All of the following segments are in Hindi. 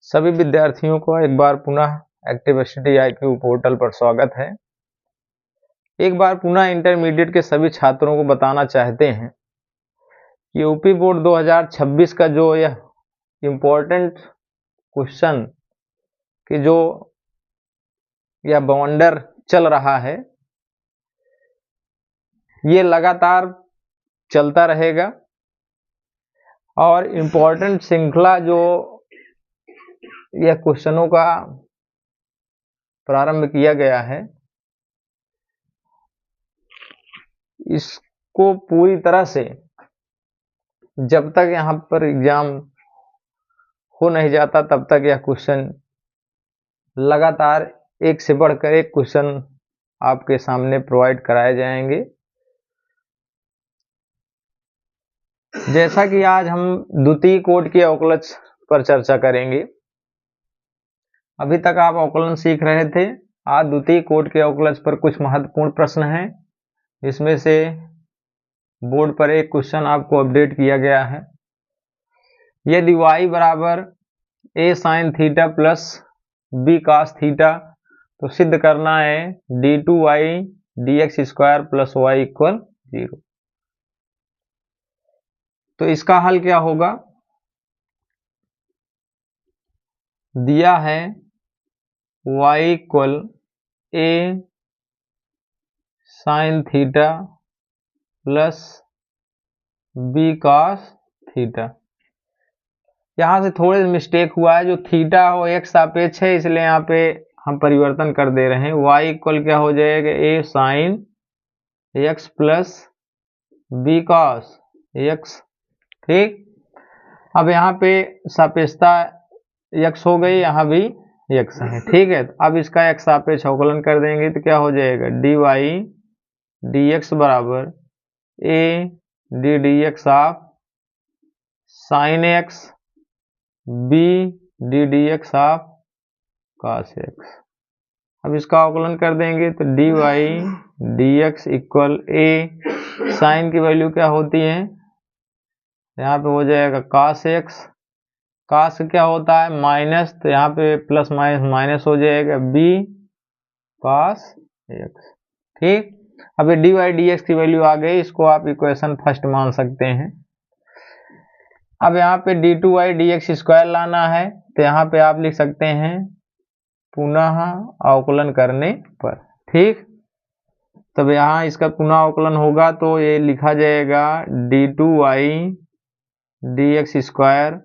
सभी विद्यार्थियों को एक बार पुनः एक्टिव स्टडी IQ पोर्टल पर स्वागत है। एक बार पुनः इंटरमीडिएट के सभी छात्रों को बताना चाहते हैं कि यूपी बोर्ड 2026 का जो यह इम्पोर्टेंट क्वेश्चन की जो यह बाउंडर चल रहा है, ये लगातार चलता रहेगा और इम्पोर्टेंट श्रृंखला जो यह क्वेश्चनों का प्रारंभ किया गया है, इसको पूरी तरह से जब तक यहाँ पर एग्जाम हो नहीं जाता तब तक यह क्वेश्चन लगातार एक से बढ़कर एक क्वेश्चन आपके सामने प्रोवाइड कराए जाएंगे। जैसा कि आज हम द्वितीय कोटि के अवकलज पर चर्चा करेंगे। अभी तक आप अवकलन सीख रहे थे, आज द्वितीय कोटि के अवकलज पर कुछ महत्वपूर्ण प्रश्न हैं। इसमें से बोर्ड पर एक क्वेश्चन आपको अपडेट किया गया है। यदि y बराबर a sin theta plus b cos theta, तो सिद्ध करना है d2y dx square plus y equal 0। तो इसका हल क्या होगा? दिया है y equal a sin theta plus b cos theta. यहाँ से थोड़े मिस्टेक हुआ है, जो थीटा हो x सापेक्ष है, इसलिए यहाँ पे हम परिवर्तन कर दे रहे हैं। y इक्वल क्या हो जाएगा? a sin x plus b cos x। ठीक, अब यहाँ पे सापेक्षता x हो गई, यहाँ भी x है। ठीक है, अब इसका x सापेक्ष अवकलन कर देंगे तो क्या हो जाएगा? dy dx बराबर a d dx of sin x b d dx of cos x। अब इसका अवकलन कर देंगे तो dy dx equal a, sine की वैल्यू क्या होती है? यहाँ पे हो जाएगा cos x। cos क्या होता है? माइनस, तो यहाँ पे प्लस माइनस माइनस हो जाएगा b cos x। ठीक, अब ये dy dx की वैल्यू आ गई, इसको आप इक्वेशन फर्स्ट मान सकते हैं। अब यहाँ पे d2y dx स्क्वायर लाना है, तो यहाँ पे आप लिख सकते हैं पुनः अवकलन करने पर। ठीक, तब यहाँ इसका पुनः अवकलन होगा तो ये लिखा जाएगा d2y dx स्क्वायर।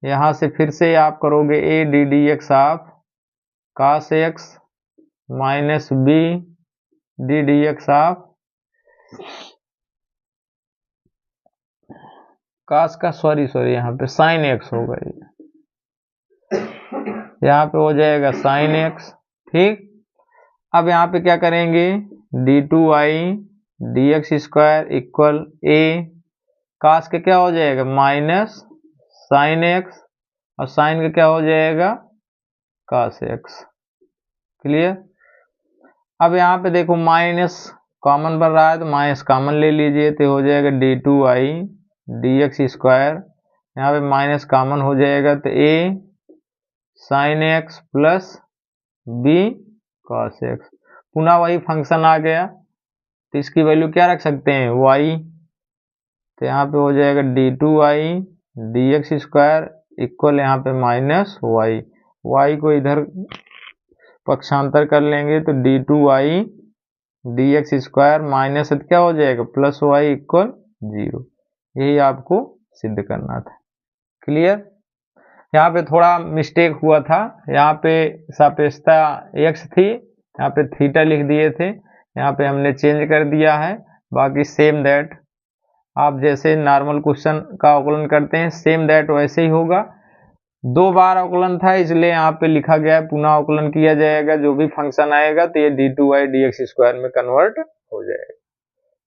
यहाँ से फिर से आप करोगे a d dx of cos x minus b d dx of cos का यहाँ पे sin x होगा, यहाँ पे हो जाएगा sin x। ठीक, अब यहाँ पे क्या करेंगे? d2y dx square equal a, cos का क्या हो जाएगा? माइनस sin x, और sin का क्या हो जाएगा? cos x। क्लियर? अब यहाँ पे देखो माइनस कॉमन बन रहा है, तो माइनस कॉमन ले लीजिए, तो हो जाएगा d2y dx स्क्वायर। यहाँ पे माइनस कॉमन हो जाएगा तो a sin x plus b cos x। पुनः वही फंक्शन आ गया, तो इसकी वैल्यू क्या रख सकते हैं? y। तो यहाँ पे हो जाएगा d2y dx स्क्वायर इक्वल यहाँ पे माइनस y। y को इधर पक्षांतर कर लेंगे तो d2y dx स्क्वायर माइनस क्या हो जाएगा? Plus y equal 0। यही आपको सिद्ध करना था। क्लियर? यहाँ पे थोड़ा मिस्टेक हुआ था, यहाँ पे सापेक्षता x थी, यहाँ पे थीटा लिख दिए थे, यहाँ पे हमने चेंज कर दिया है। बाकी सेम दैट, आप जैसे नॉर्मल क्वेश्चन का अवकलन करते हैं सेम दैट वैसे ही होगा। 2 बार अवकलन था, इसलिए यहाँ पे लिखा गया है पुनः अवकलन किया जाएगा। जो भी फंक्शन आएगा तो ये d2y dx स्क्वायर में कन्वर्ट हो जाएगा।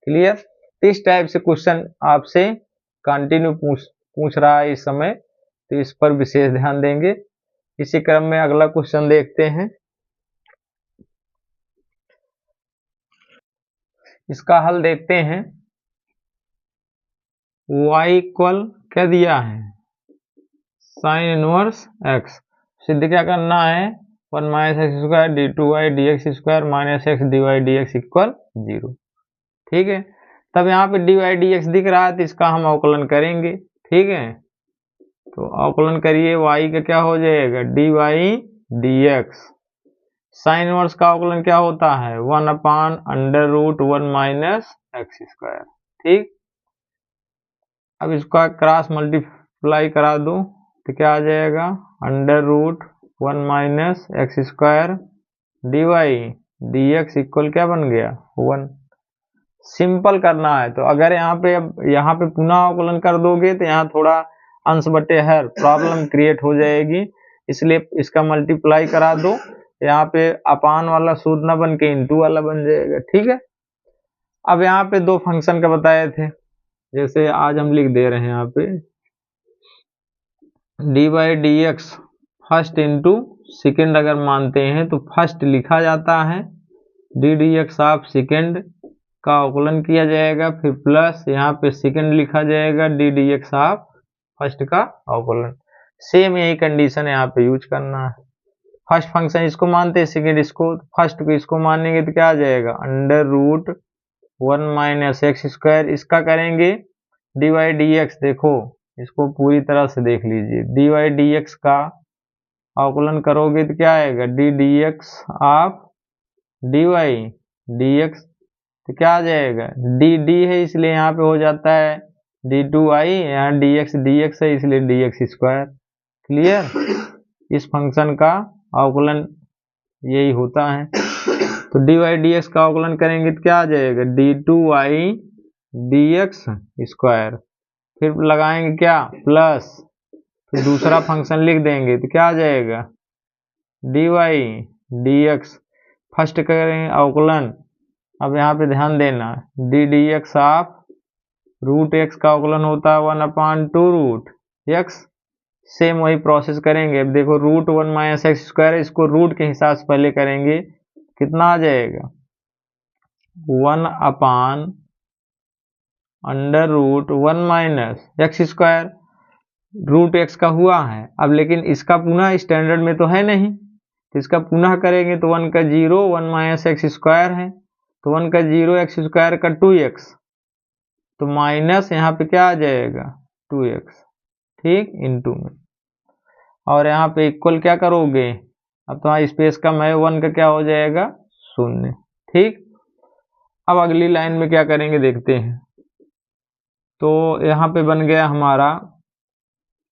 क्लियर? इस टाइप से क्वेश्चन आपसे कंटिन्यू पूछ रहा है इस समय, तो इस पर विशेष ध्यान देंगे। इसी क्रम में अगला क्वेश्चन देखते हैं। इसका हल देखते हैं। y इक्वल क्या दिया है? Sine inverse x। सिद्ध क्या करना है, 1 minus x square d two y d x square minus x d y d x equal 0। ठीक है, तब यहाँ पे डी वाई डी एक्स दिख रहा है तो इसका हम अवकलन करेंगे। ठीक है, तो अवकलन करिए, y का क्या हो जाएगा, d y d x. Sine inverse का अवकलन क्या होता है, 1/√1 माइनस एक्स स्क्वायर। ठीक, अब इसका क्रॉस मल्टीप्लाई करा दो तो क्या आ जाएगा, √1 minus x square d y d x equal क्या बन गया, 1। सिंपल करना है तो अगर यहाँ पे पुनः अवकलन कर दोगे तो यहाँ थोड़ा अंश बटे हर प्रॉब्लम क्रिएट हो जाएगी, इसलिए इसका मल्टीप्लाई करा दो। यहाँ पे अपान वाला सूत्र न बन के इंटू वाला बन जाएगा। ठीक है, अब यहाँ पे दो फंक्शन का बताए थे, जैसे आज हम लिख दे रहे हैं यहाँ पे D by D x first into second अगर मानते हैं तो फर्स्ट लिखा जाता है, D d x of second का अवकलन किया जाएगा, फिर प्लस यहाँ पे सेकेंड लिखा जाएगा D d x of first का अवकलन। सेम यही कंडीशन यहाँ पे यूज करना है। फर्स्ट फंक्शन इसको मानते हैं, सेकेंड इसको, फर्स्ट को इसको मानेंगे तो क्या आ जाएगा, √1 माइनस एक्स स्क्वायर। इसका करेंगे डी वाई डी एक्स, देखो इसको पूरी तरह से देख लीजिए, डी वाई डी एक्स का अवकलन करोगे तो क्या आएगा, d d x of d y d x, तो क्या आ जाएगा, डी डी है इसलिए यहाँ पे हो जाता है डी टू आई, यहाँ डी एक्स है इसलिए डी एक्स स्क्वायर। क्लियर, इस फंक्शन का अवकलन यही होता है। तो डी वाई डी एक्स का अवकलन करेंगे तो क्या आ जाएगा, d two y d x square, फिर लगाएंगे क्या प्लस, फिर दूसरा फंक्शन लिख देंगे तो क्या आ जाएगा, d y d x. First करेंगे अवकलन, अब यहाँ पे ध्यान देना, d d x of root x का अवकलन होता है 1/2√x। सेम वही प्रोसेस करेंगे। अब देखो √1 माइनस एक्स स्क्वायर, इसको रूट के हिसाब से पहले करेंगे, कितना आ जाएगा, 1/√1 minus x square, root x का हुआ है। अब लेकिन इसका पुनः स्टैंडर्ड में तो है नहीं, तो इसका पुनः करेंगे तो 1 का 0, 1 माइनस एक्स स्क्वायर है, तो 1 का 0 एक्स स्क्वायर का 2x, तो माइनस यहाँ पे क्या आ जाएगा 2x। ठीक, इंटू में, और यहाँ पे इक्वल क्या करोगे, अब तुम्हारा स्पेस कम है, 1 का क्या हो जाएगा 0। ठीक, अब अगली लाइन में क्या करेंगे देखते हैं। तो यहाँ पे बन गया हमारा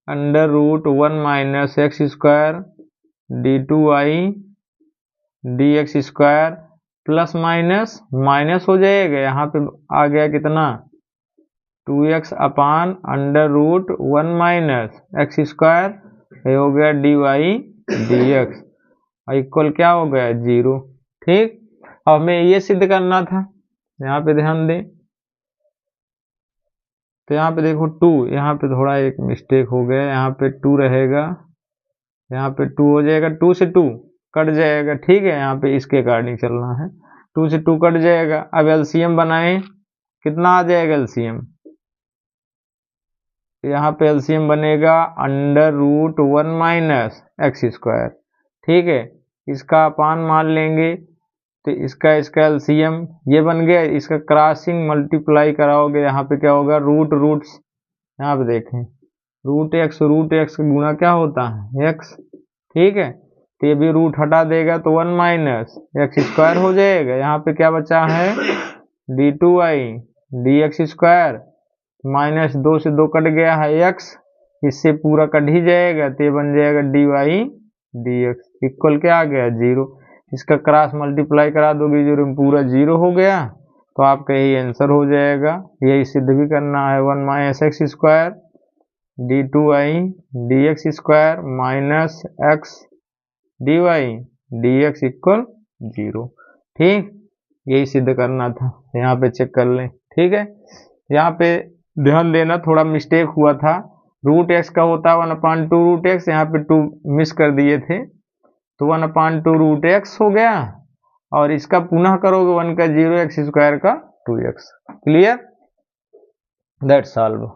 √1 minus x square d two y d x square plus minus minus हो जाएगा, यहाँ पे आ गया कितना 2x अपान √1 माइनस एक्स स्क्वायर, ये हो गया d y d x, equal क्या हो गया 0। ठीक, अब हमें ये सिद्ध करना था, यहाँ पे ध्यान दें, तो यहाँ पे देखो 2, यहाँ पे थोड़ा एक मिस्टेक हो गया, यहाँ पे 2 रहेगा, यहाँ पे 2 हो जाएगा, 2 से 2 कट जाएगा। ठीक है, यहाँ पे इसके अकॉर्डिंग चलना है, 2 से 2 कट जाएगा। अब एलसीएम बनाएं, कितना आ जाएगा एलसीएम, यहाँ पे एलसीएम बनेगा √1 माइनस एक्स स्क्वायर। ठीक है, इसका अपान मान लेंगे तो इसका एलसीएम ये बन गया, इसका क्रॉसिंग मल्टीप्लाई कराओगे, यहाँ पे क्या होगा रूट्स, यहाँ पे देखें रूट एक्स का गुना क्या होता है x। ठीक है, तो ये भी रूट हटा देगा तो 1 माइनस एक्स स्क्वायर हो जाएगा, यहाँ पे क्या बचा है d two y d x square, minus 2 से 2 कट गया है x, इससे पूरा कट ही जाएगा, तो ये बन जाएगा d y d x equal क्या आ गया 0। इसका क्रॉस मल्टीप्लाई करा दोगे, जो पूरा 0 हो गया, तो आपका यही आंसर हो जाएगा। यही सिद्ध भी करना है, 1 minus x square d two y d x square minus x d y d x equal 0। ठीक, यही सिद्ध करना था, यहाँ पे चेक कर लें। ठीक है, यहाँ पे ध्यान देना, थोड़ा मिस्टेक हुआ था, रूट एक्स का होता है 1/2√x, यहाँ पे 2 मिस कर दिए थे, तो 1/2√x हो गया, और इसका पुनः करोगे 1 का 0 एक्स स्क्वायर का 2x। Clear, that's solve.